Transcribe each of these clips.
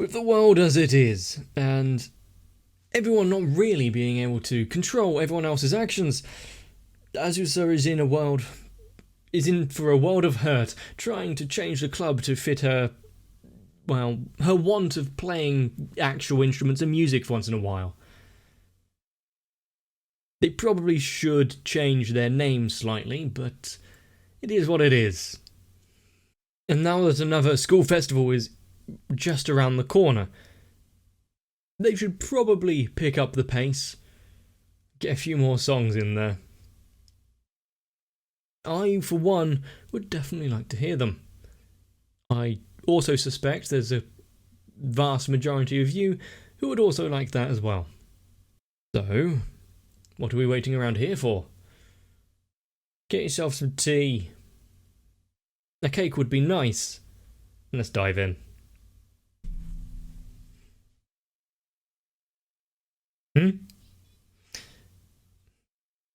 With the world as it is, and everyone not really being able to control everyone else's actions, Azusa is in for a world of hurt, trying to change the club to fit her, well, her want of playing actual instruments and music once in a while. They probably should change their name slightly, but it is what it is. And now that another school festival is just around the corner, they should probably pick up the pace, get a few more songs in there. I, for one, would definitely like to hear them. I also suspect there's a vast majority of you who would also like that as well. So, what are we waiting around here for? Get yourself some tea. A cake would be nice. Let's dive in.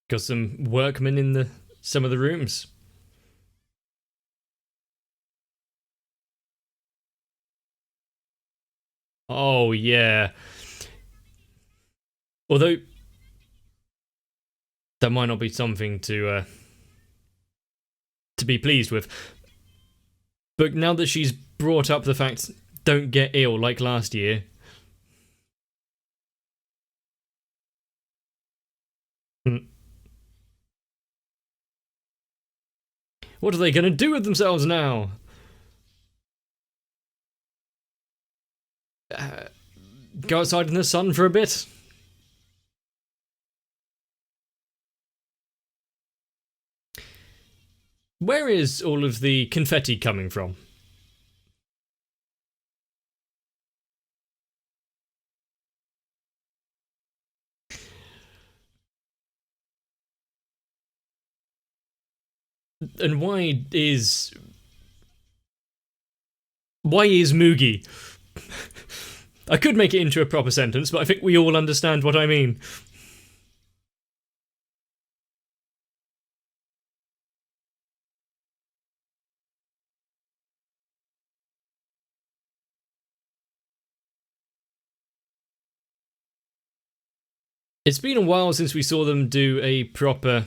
Got some workmen in some of the rooms. Oh yeah. Although that might not be something to be pleased with. But now that she's brought up the fact, don't get ill like last year. What are they going to do with themselves now? Go outside in the sun for a bit? Where is all of the confetti coming from? And why is Moogie? I could make it into a proper sentence, but I think we all understand what I mean. It's been a while since we saw them do a proper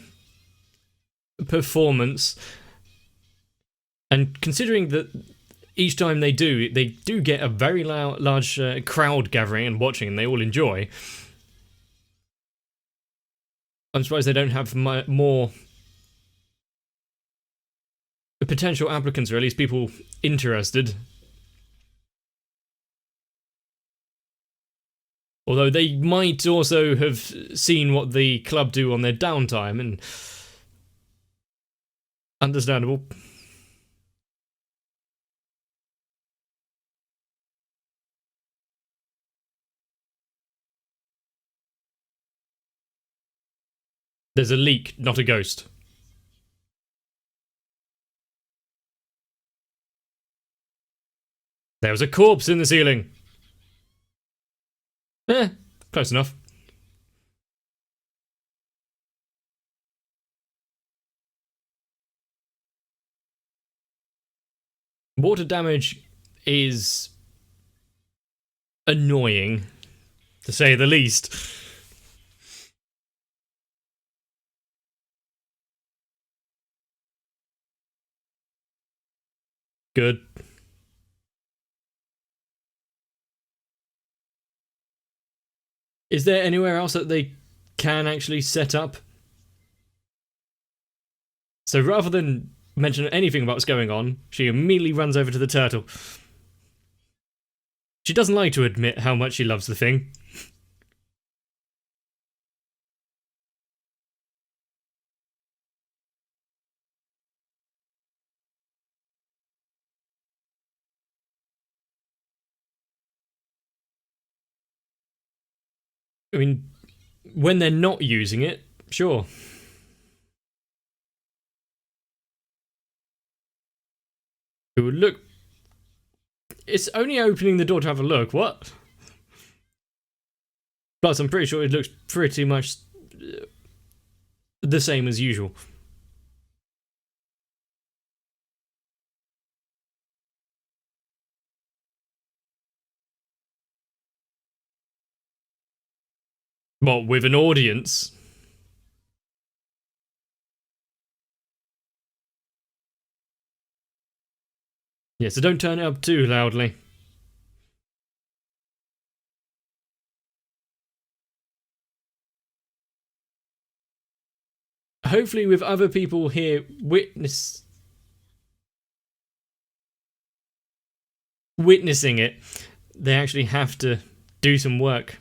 performance, and considering that each time they do get a very large crowd gathering and watching, and they all enjoy. I'm surprised they don't have more potential applicants, or at least people interested. Although they might also have seen what the club do on their downtime, and understandable. There's a leak, not a ghost. There was a corpse in the ceiling. Close enough. Water damage is annoying, to say the least. Good. Is there anywhere else that they can actually set up? So rather than mention anything about what's going on, she immediately runs over to the turtle. She doesn't like to admit how much she loves the thing. I mean, when they're not using it, sure. Ooh, look. It's only opening the door to have a look. What? Plus, I'm pretty sure it looks pretty much the same as usual. Well, with an audience. Yeah, so don't turn it up too loudly. Hopefully with other people here witnessing it, they actually have to do some work.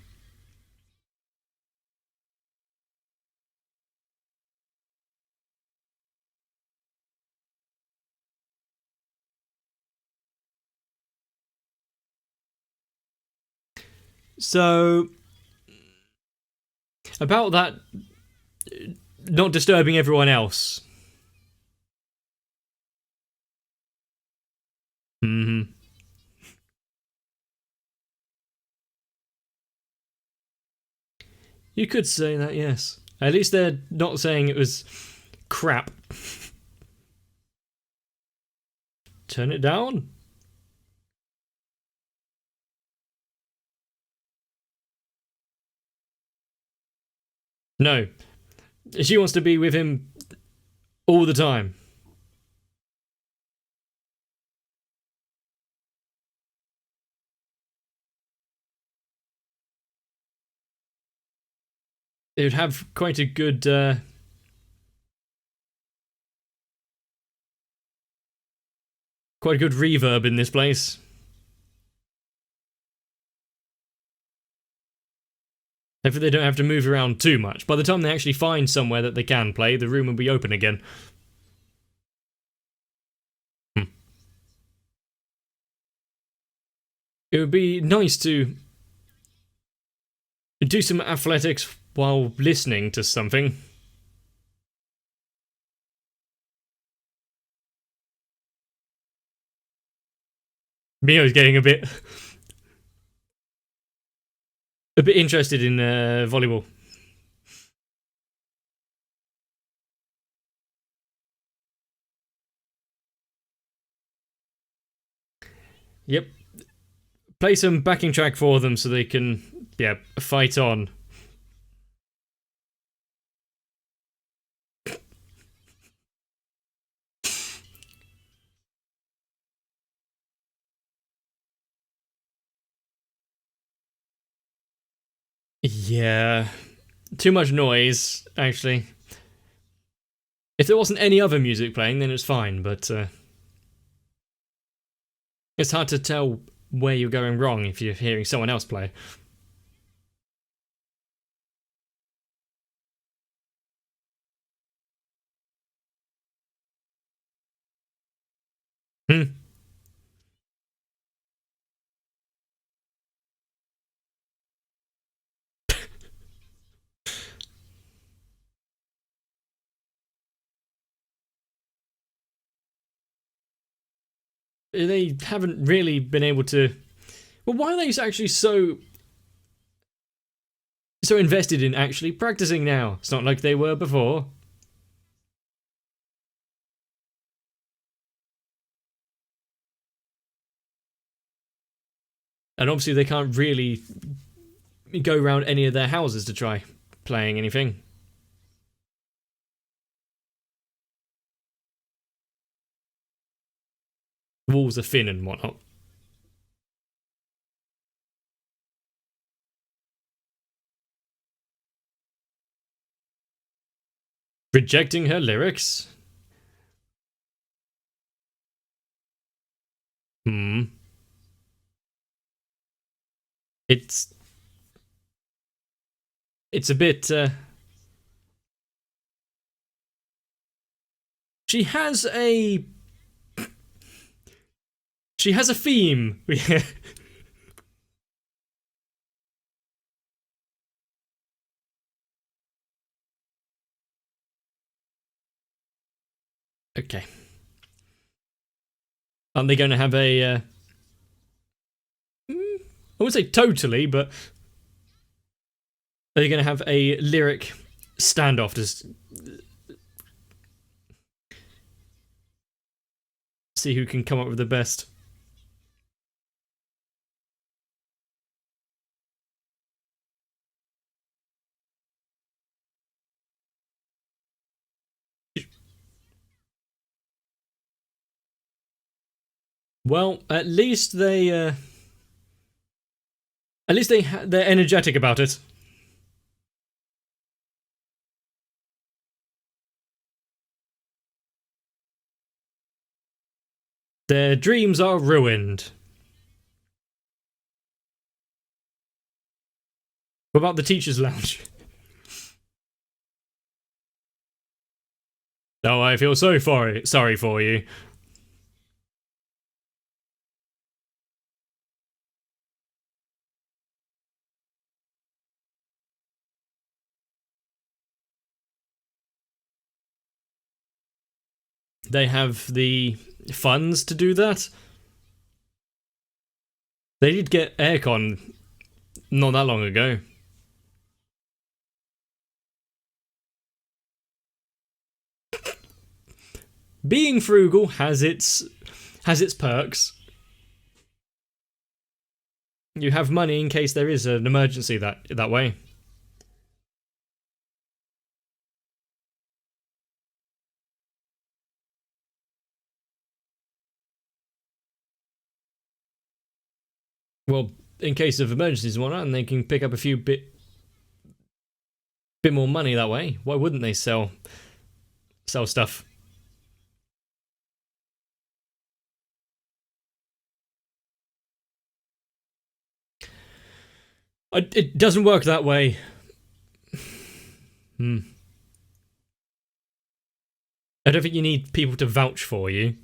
So, about that not disturbing everyone else. Hmm. You could say that, yes. At least they're not saying it was crap. Turn it down. No. She wants to be with him all the time. It would have quite a good reverb in this place. Hopefully they don't have to move around too much. By the time they actually find somewhere that they can play, the room will be open again. It would be nice to do some athletics while listening to something. Mio's getting a bit interested in volleyball. Yep. Play some backing track for them so they can, yeah, fight on. Yeah. Too much noise, actually. If there wasn't any other music playing, then it's fine, but it's hard to tell where you're going wrong if you're hearing someone else play. Hmm. They haven't really been able to. Well, why are they actually so invested in actually practicing now? It's not like they were before. And obviously they can't really go around any of their houses to try playing anything. The walls are thin and whatnot. Rejecting her lyrics? Hmm. It's a bit she has a theme. Okay. Aren't they going to have a I wouldn't say totally, but are they going to have a lyric standoff to see who can come up with the best? Well, at least they're energetic about it. Their dreams are ruined. What about the teacher's lounge? Oh, I feel so sorry for you. They have the funds to do that. They did get aircon not that long ago. Being frugal has its perks. You have money in case there is an emergency that way. Well, in case of emergencies and whatnot, and they can pick up a few bit more money that way. Why wouldn't they sell stuff? It doesn't work that way. I don't think you need people to vouch for you.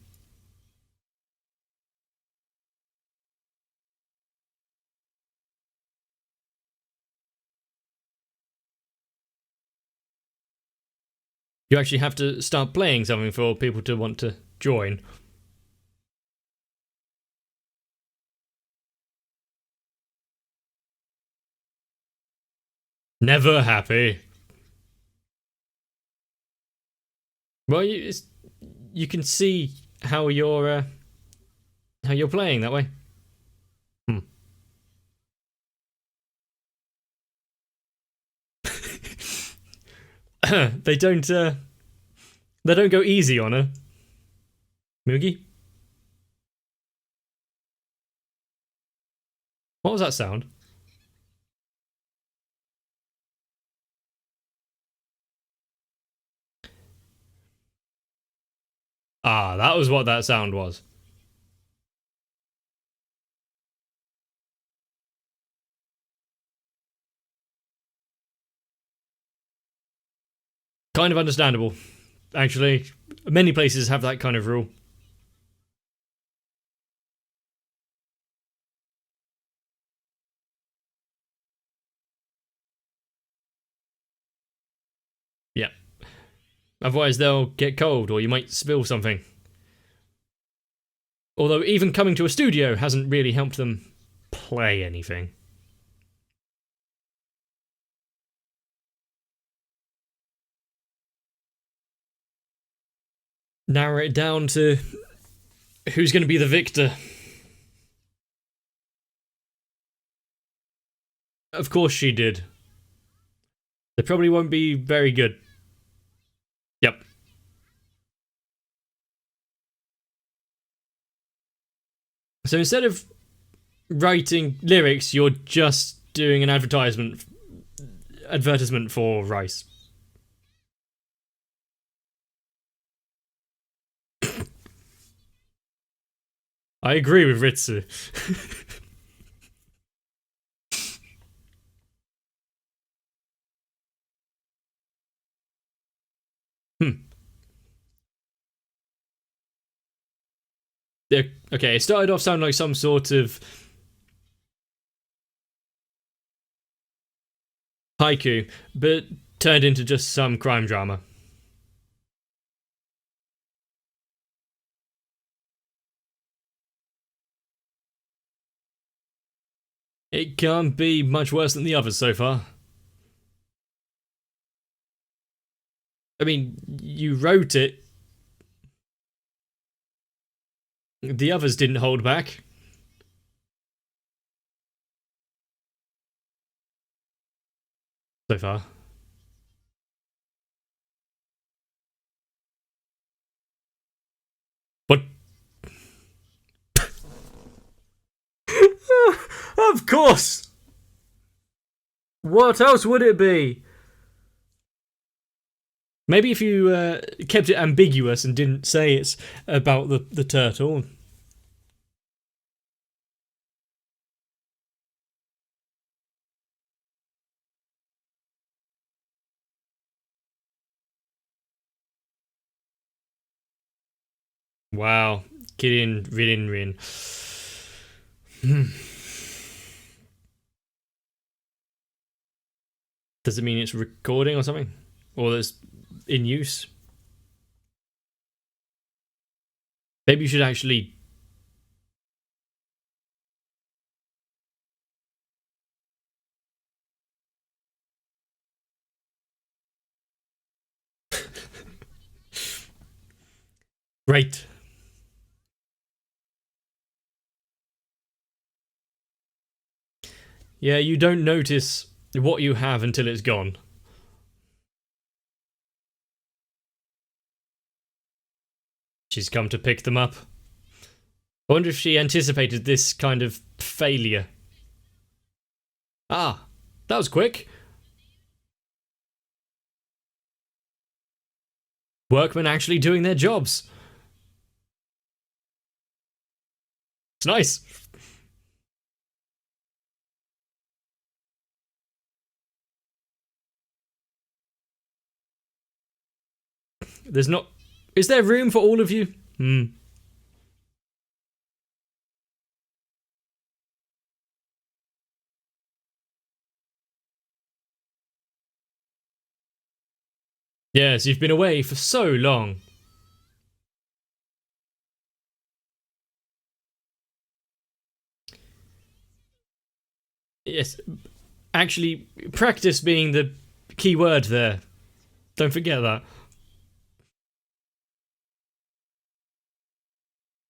You actually have to start playing something for people to want to join. Never happy. Well, you can see how you're playing that way. They don't go easy on her. Moogie? What was that sound? Ah, that was what that sound was. Kind of understandable. Actually, many places have that kind of rule. Yeah. Otherwise they'll get cold or you might spill something. Although even coming to a studio hasn't really helped them play anything. Narrow it down to who's going to be the victor. Of course she did. They probably won't be very good. Yep. So instead of writing lyrics, you're just doing an advertisement for rice. I agree with Ritsu. Okay, it started off sounding like some sort of haiku, but turned into just some crime drama. It can't be much worse than the others so far. I mean, you wrote it. The others didn't hold back. So far. What? Of course! What else would it be? Maybe if you kept it ambiguous and didn't say it's about the turtle. Wow. Kidding, Rin. Does it mean it's recording or something? Or that's in use? Maybe you should actually... Right. Yeah, you don't notice what you have until it's gone. She's come to pick them up. I wonder if she anticipated this kind of failure. Ah, that was quick. Workmen actually doing their jobs. It's nice. There's not... Is there room for all of you? Yes, you've been away for so long. Yes, actually, practice being the key word there. Don't forget that.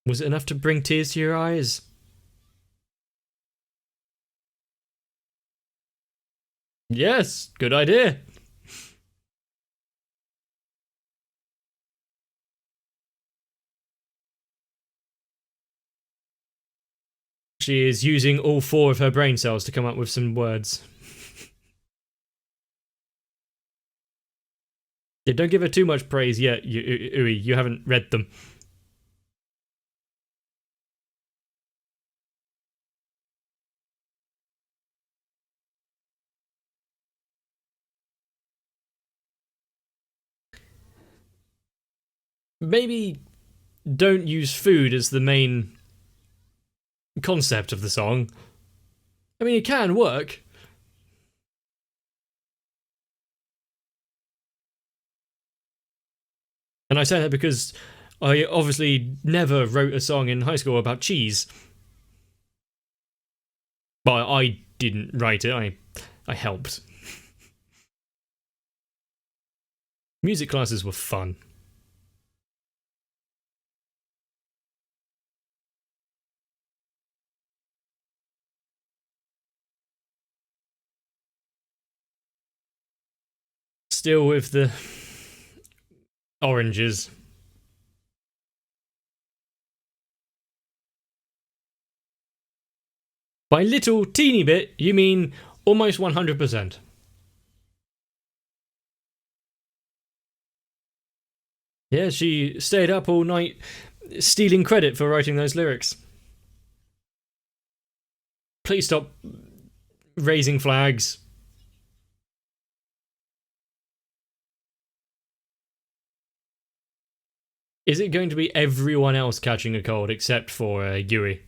Was it enough to bring tears to your eyes? Yes, good idea. She is using all 4 of her brain cells to come up with some words. Yeah, don't give her too much praise yet, Ui. You haven't read them. Maybe don't use food as the main concept of the song. I mean, it can work. And I say that because I obviously never wrote a song in high school about cheese. But I didn't write it, I helped. Music classes were fun. Still with the oranges. By little teeny bit, you mean almost 100%. Yeah, she stayed up all night stealing credit for writing those lyrics. Please stop raising flags. Is it going to be everyone else catching a cold except for Yui?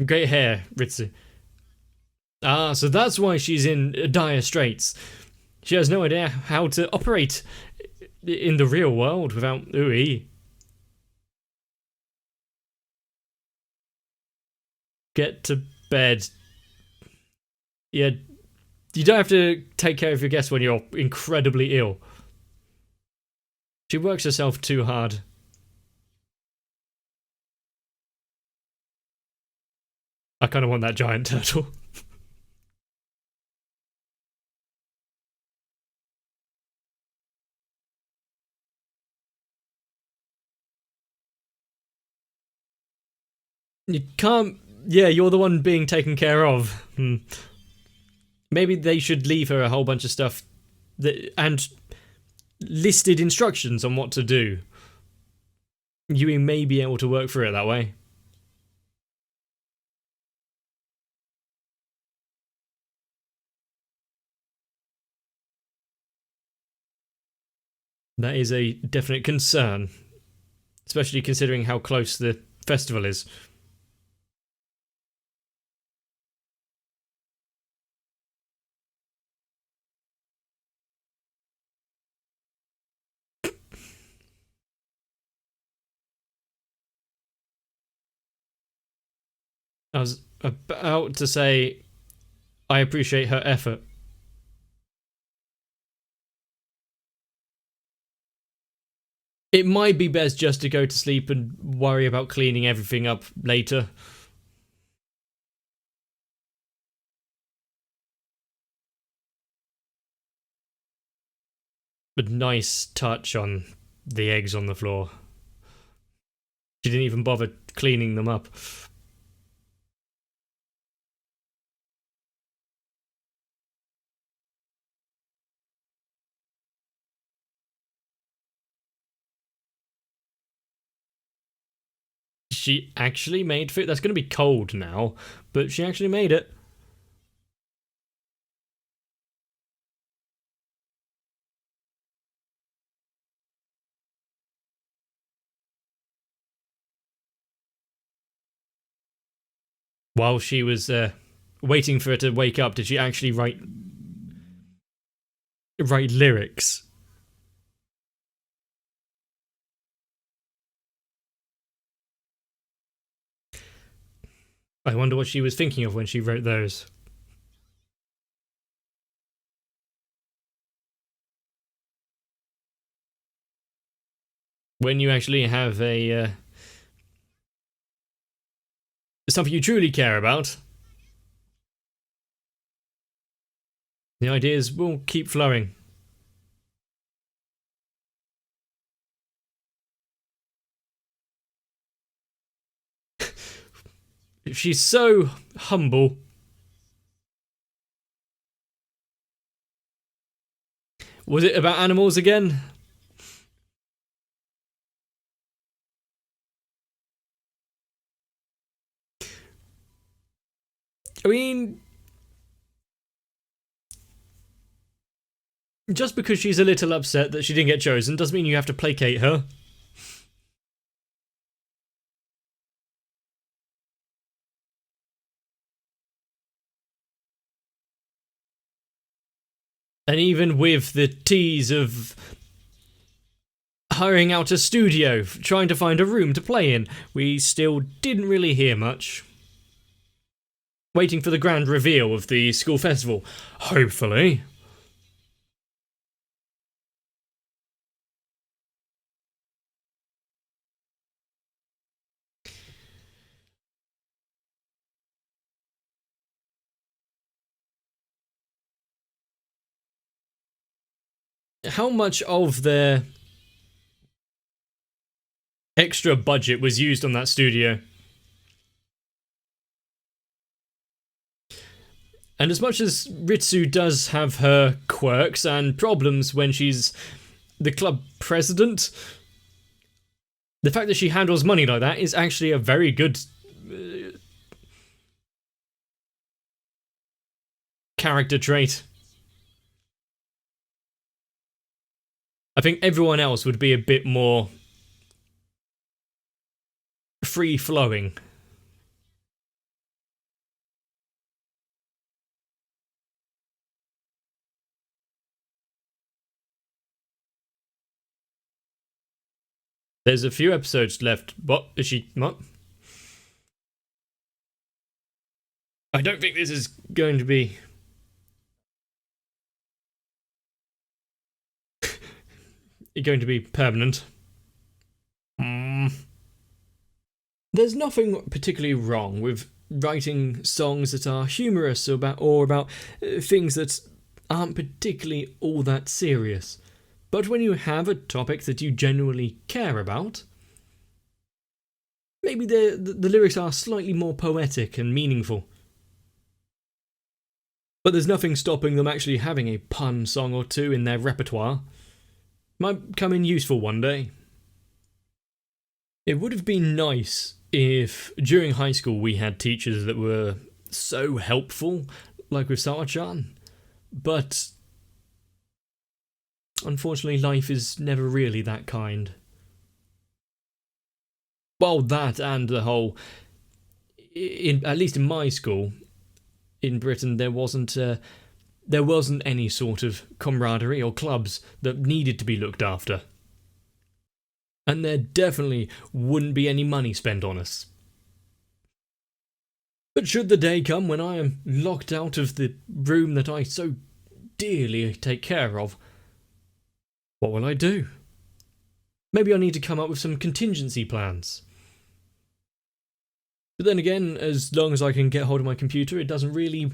Great hair, Ritsu. Ah, so that's why she's in dire straits. She has no idea how to operate in the real world without Ui. Get to bed. Yeah, you don't have to take care of your guests when you're incredibly ill. She works herself too hard. I kind of want that giant turtle. You can't. Yeah, you're the one being taken care of. Maybe they should leave her a whole bunch of stuff and listed instructions on what to do. You may be able to work through it that way. That is a definite concern, especially considering how close the festival is. I was about to say, I appreciate her effort. It might be best just to go to sleep and worry about cleaning everything up later. But nice touch on the eggs on the floor. She didn't even bother cleaning them up. She actually made food. That's going to be cold now, but she actually made it. While she was waiting for her to wake up, did she actually write lyrics? I wonder what she was thinking of when she wrote those. When you actually have a something you truly care about, the ideas will keep flowing. She's so humble. Was it about animals again? I mean, just because she's a little upset that she didn't get chosen doesn't mean you have to placate her. And even with the tease of hiring out a studio, trying to find a room to play in, we still didn't really hear much. Waiting for the grand reveal of the school festival, hopefully. How much of their extra budget was used on that studio? And as much as Ritsu does have her quirks and problems when she's the club president, the fact that she handles money like that is actually a very good character trait. I think everyone else would be a bit more free-flowing. There's a few episodes left. What is she? What? I don't think this is going to be permanent. There's nothing particularly wrong with writing songs that are humorous or about things that aren't particularly all that serious. But when you have a topic that you genuinely care about, maybe the lyrics are slightly more poetic and meaningful. But there's nothing stopping them actually having a pun song or two in their repertoire. Might come in useful one day. It would have been nice if during high school we had teachers that were so helpful, like with Sarah-chan, but unfortunately life is never really that kind. Well, that and the whole, at least in my school, in Britain, there wasn't any sort of camaraderie or clubs that needed to be looked after. And there definitely wouldn't be any money spent on us. But should the day come when I am locked out of the room that I so dearly take care of, what will I do? Maybe I need to come up with some contingency plans. But then again, as long as I can get hold of my computer, it doesn't really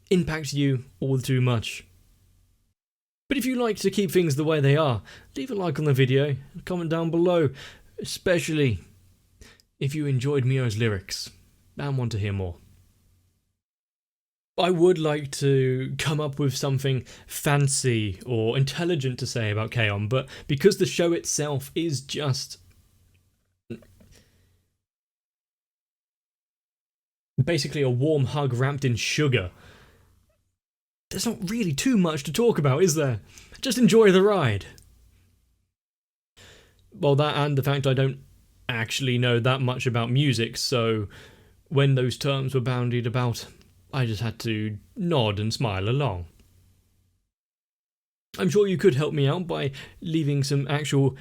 impact you all too much. But if you like to keep things the way they are, leave a like on the video, comment down below, especially if you enjoyed Mio's lyrics and want to hear more. I would like to come up with something fancy or intelligent to say about K-On!, but because the show itself is just basically a warm hug wrapped in sugar, there's not really too much to talk about, is there? Just enjoy the ride. Well, that and the fact I don't actually know that much about music, so when those terms were bandied about, I just had to nod and smile along. I'm sure you could help me out by leaving some actual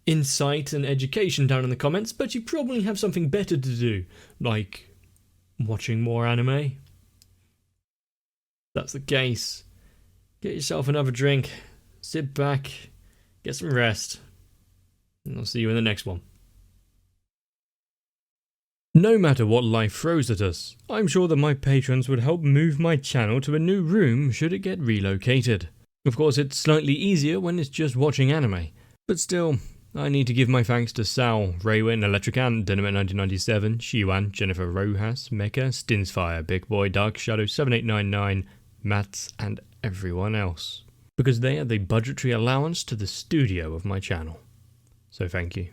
insight and education down in the comments, but you probably have something better to do, like watching more anime. If that's the case, get yourself another drink, sit back, get some rest, and I'll see you in the next one. No matter what life throws at us, I'm sure that my patrons would help move my channel to a new room should it get relocated. Of course, it's slightly easier when it's just watching anime, but still, I need to give my thanks to Sal, Raywin, Electric Ant, Dynamite1997, Shiwan, Jennifer Rojas, Mecha, Stinsfire, Big Boy, Dark Shadow 7899, Mats, and everyone else, because they are the budgetary allowance to the studio of my channel. So thank you.